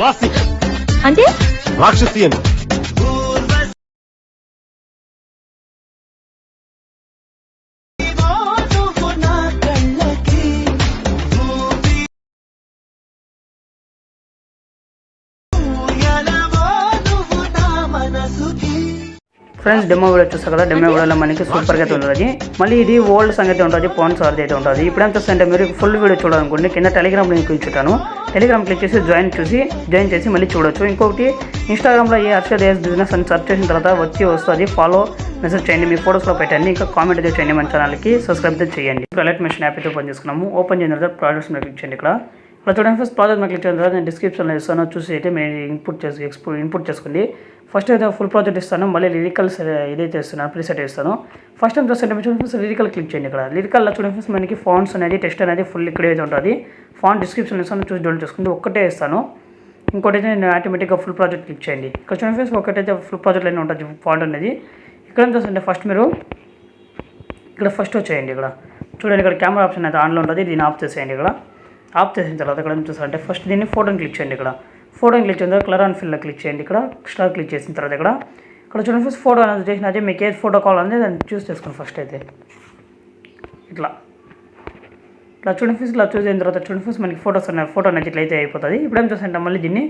రాసి అంటే రాక్షసి అని. ఫ్రెండ్స్ డెమో వీడియో చూస్తారు కదా, డెమో వీడియోలో మనకి సూపర్గా అయితే ఉంటుంది. మళ్ళీ ఇది ఓల్డ్ సంగతి ఉంటుంది, ఫోన్ సార్ది అయితే ఉంటుంది. ఇప్పుడు ఎంత వస్తుంటే మీరు ఫుల్ వీడియో చూడాలనుకోండి, కింద టెలిగ్రామ్ లింక్ ఇచ్చుంటాను. టెలిగ్రామ్ క్లిక్ చేసి జాయిన్ చేసి మళ్ళీ చూడొచ్చు. ఇంకొకటి ఇన్స్టాగ్రామ్లో ఏ హర్షద్ బిజినెస్ అని సెర్చ్ చేసిన తర్వాత వస్తుంది. ఫాలో మెసేజ్ చేయండి, మీ ఫోటోస్లో పెట్టండి, ఇంకా కామెంట్ అయితే చేయండి, మన ఛానల్కి సబ్స్క్రైబ్ అయితే చేయండి. ఇప్పుడు అలర్ట్ మెషిన్ యాప్ అయితే ఓపెన్ చేసుకున్నాము. ఓపెన్ చేసిన తర్వాత ప్రాజెక్ట్స్ మీద క్లిక్ చేయండి. ఇక్కడ చూడండి ఫస్ట్ ప్రాజెక్ట్ మీద క్లిక్ చేసిన తర్వాత నేను డిస్క్రిప్షన్లో ఇస్తాను, చూసి అయితే మీరు ఇన్పుట్ చేసుకోండి. ఫస్ట్ అయితే ఫుల్ ప్రాజెక్ట్ ఇస్తాను, మళ్ళీ లిరికల్స్ ఇదైతే ఇస్తున్నాను, ప్రీసెట్ ఇస్తాను. ఫస్ట్ టైం చూస్తే చూడండి లిరికల్ క్లిక్ చేయండి. ఇక్కడ లిరికల్లో చూడండి మనకి ఫాంట్స్ అనేది టెక్స్ట్ అనేది ఫుల్ ఇక్కడ అయితే ఉంటుంది. ఫాంట్ డిస్క్రిప్షన్ ఇస్తాను, చూసి డౌన్లోడ్ చేసుకుంటే ఒక్కటే ఇస్తాను. ఇంకోటి అయితే నేను ఆటోమేటిక్గా ఫుల్ ప్రాజెక్ట్ క్లిక్ చేయండి. ఇక్కడ చూడండి ఫ్రెండ్స్ ఒకటైతే ఫుల్ ప్రాజెక్ట్ అనేది ఉంటుంది ఫాంట్ అనేది. ఇక్కడ చూస్తుంటే ఫస్ట్ మీరు ఇక్కడ ఫస్ట్ వచ్చేయండి. ఇక్కడ చూడండి ఇక్కడ కెమెరా ఆప్షన్ అయితే ఆన్లో ఉంటుంది, దీన్ని ఆఫ్ చేసేయండి. ఇక్కడ ఆఫ్ చేసిన తర్వాత ఇక్కడ ఏం చూస్తారంటే ఫస్ట్ దీన్ని ఫోటోని క్లిక్ చేయండి. ఇక్కడ ఫోటోని క్లిక్ చేసిన తర్వాత కలర్ అండ్ ఫిల్లో క్లిక్ చేయండి. ఇక్కడ స్టార్ క్లిక్ చేసిన తర్వాత ఇక్కడ చూడండి ఫస్ట్ ఫోటో అనేది చేసిన అదే మీకు ఏది ఫోటో కావాలనేది దాన్ని చూస్ చేసుకోండి. ఫస్ట్ అయితే ఇట్లా చూడండి ఫస్ట్ ఇలా చూసిన తర్వాత చూడండి ఫస్ట్ మనకి ఫోటో అనేది ఇట్లా అయితే అయిపోతుంది. ఇప్పుడు ఏం చూస్తుంటే మళ్ళీ దీన్ని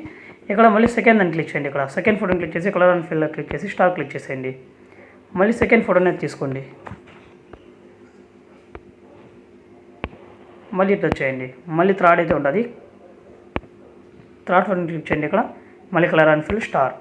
ఇక్కడ మళ్ళీ సెకండ్ దాన్ని క్లిక్ చేయండి. ఇక్కడ సెకండ్ ఫోటోని క్లిక్ చేసి కలర్ అండ్ ఫిల్లో క్లిక్ చేసి స్టార్ క్లిక్ చేసేయండి. మళ్ళీ సెకండ్ ఫోటో అనేది తీసుకోండి, మళ్ళీ ఇట్లా వచ్చేయండి. మళ్ళీ థర్డ్ అయితే ఉంటుంది, థర్డ్ ఫోటోని క్లిక్ చేయండి. ఇక్కడ మళ్ళీ కలర్ అండ్ ఫిల్ స్టార్.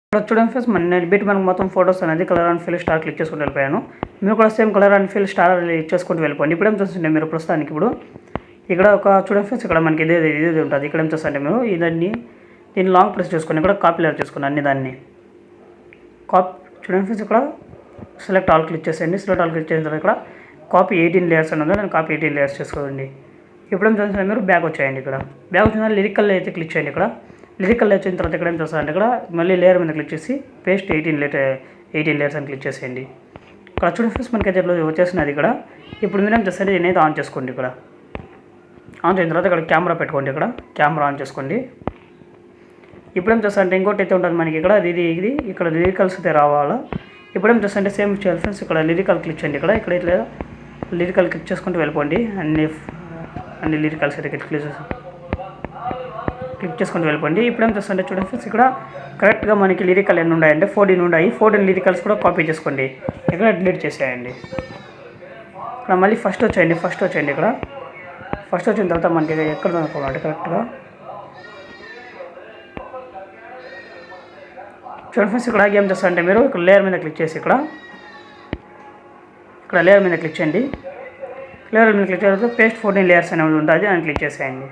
ఇక్కడ చూడండి ఫ్రెండ్స్ నేను మనకు మొత్తం ఫోటోస్ అనేది colour and fill star click చేసుకుంటూ వెళ్ళిపోయాను. మీరు కూడా same colour and fill star చేసుకుంటూ వెళ్ళిపోండి. ఇప్పుడు ఏం చూస్తుంటే మీరు ప్రస్తుతానికి ఇప్పుడు ఇక్కడ ఒక చూడండి ఫ్రెండ్స్ ఇక్కడ మనకి ఇదే ఉంటుంది. ఇక్కడ ఏం చూస్తుంటే మీరు దీన్ని లాంగ్ ప్రెస్ చేసుకొని ఇక్కడ కాపీ లేయర్ చేసుకుని అన్ని దాన్ని చూడండి ఫ్రెండ్స్ ఇక్కడ సెలెక్ట్ ఆల్ క్లిక్ చేసేయండి. సెలెక్ట్ ఆల్ క్లిక్ చేసిన తర్వాత ఇక్కడ కాపీ 18 లేయర్స్ అని ఉందో నేను కాపీ 18 లేయర్స్ చేసుకోండి. ఇప్పుడు ఏం చూస్తుంటే మీరు బ్యాక్ వచ్చేయండి. ఇక్కడ బ్యాక్ వచ్చిన లిరికల్ అయితే క్లిక్ చేయండి. ఇక్కడ లిరికల్ వచ్చిన తర్వాత ఇక్కడ ఏం చేస్తారంటే ఇక్కడ మళ్ళీ లేయర్ మీద క్లిక్ చేసి పేస్ట్ 18 లేయర్స్ అని క్లిక్ చేసేయండి. ఇక్కడ చూడండి ఫ్రెండ్స్ మనకైతే ఇట్లా వచ్చేసినది. ఇక్కడ ఇప్పుడు మీరు ఏం చేస్తారు దీనైతే ఆన్ చేసుకోండి. ఇక్కడ ఆన్ చేసిన తర్వాత ఇక్కడ కెమెరా పెట్టుకోండి. ఇక్కడ కెమెరా ఆన్ చేసుకోండి. ఇప్పుడు ఏం చేస్తారంటే ఇంకోటి అయితే ఉంటుంది మనకి ఇక్కడ ఇది ఇక్కడ లిరికల్స్ అయితే రావాలా. ఇప్పుడు ఏం చేస్తారంటే సేమ్ చేయాలి ఫ్రెండ్స్. ఇక్కడ లిరికల్ క్లిక్ చేయండి. ఇక్కడ ఇట్లా లిరికల్ క్లిక్ చేసుకుంటూ వెళ్ళిపోండి. అన్ని లిరికల్స్ అయితే క్లిక్ చేసుకుంటూ వెళ్ళిపోండి. ఇప్పుడు ఏం చేస్తుంటే చూడండి ఫ్రెండ్స్ ఇక్కడ కరెక్ట్గా మనకి లిరికల్ ఎన్ని ఉన్నాయంటే 14 ఉన్నాయి. 14 లిరికల్స్ కూడా కాపీ చేసుకోండి. ఇక్కడ డిలీట్ చేసేయండి. ఇక్కడ మళ్ళీ ఫస్ట్ వచ్చేయండి. ఇక్కడ ఫస్ట్ వచ్చిన తర్వాత మనకి ఎక్కడ అనుకోవాలంటే కరెక్ట్గా చూడండి ఫ్రెండ్స్ ఇక్కడ ఏం చేస్తారంటే మీరు ఇక్కడ లేయర్ మీద క్లిక్ చేసి ఇక్కడ లేయర్ మీద క్లిక్ చేయండి. లేయర్ మీద క్లిక్ చేసిన పేస్ట్ 14 లేయర్స్ అనేది ఉంటుంది, అని క్లిక్ చేసేయండి.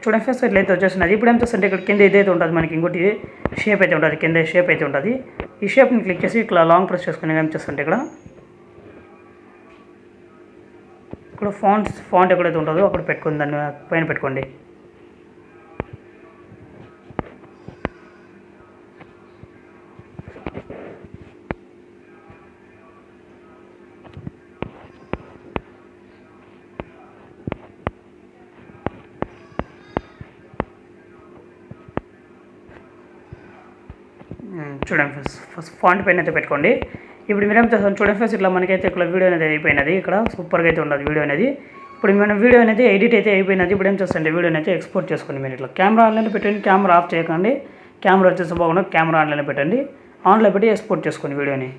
చూడండి ఫ్రెండ్స్ ఇట్లయితే వచ్చేసినది. ఇప్పుడు ఏం చేస్తుంటే ఇక్కడ కింద ఇదైతే ఉంటుంది మనకి ఇంకోటి షేప్ అయితే ఉంటుంది, కింద షేప్ అయితే ఉంటుంది. ఈ షేప్ని క్లిక్ చేసి ఇట్లా లాంగ్ ప్రెస్ చేసుకుని ఏం చేస్తుంటే ఇక్కడ ఫాంట్ ఎక్కడైతే ఉంటుందో అక్కడ పెట్టుకుని దాన్ని పైన పెట్టుకోండి. చూడండి ఫ్రెండ్స్ ఫస్ట్ ఫాంట్ పైన అయితే పెట్టుకోండి. ఇప్పుడు మీరేం చేస్తాం చూడండి ఫ్రెండ్స్ ఇట్లా మనకైతే ఇక్కడ వీడియో అనేది అయిపోయినది. ఇక్కడ సూపర్గా అయితే ఉండదు వీడియో అనేది. ఇప్పుడు మన వీడియో అనేది ఎడిట్ అయితే అయిపోయినది. ఇప్పుడు ఏం చేస్తాండి వీడియోని అయితే ఎక్స్పోర్ట్ చేసుకోండి. మీరు ఇట్లా కెమెరా ఆన్లైన్లో పెట్టండి, కెమెరా ఆఫ్ చేయకండి. కెమెరా వచ్చేసి బాగుండదు, కెమెరా ఆన్లైన్లో పెట్టండి. ఆన్లో పెట్టి ఎక్స్పోర్ట్ చేసుకోండి వీడియోని.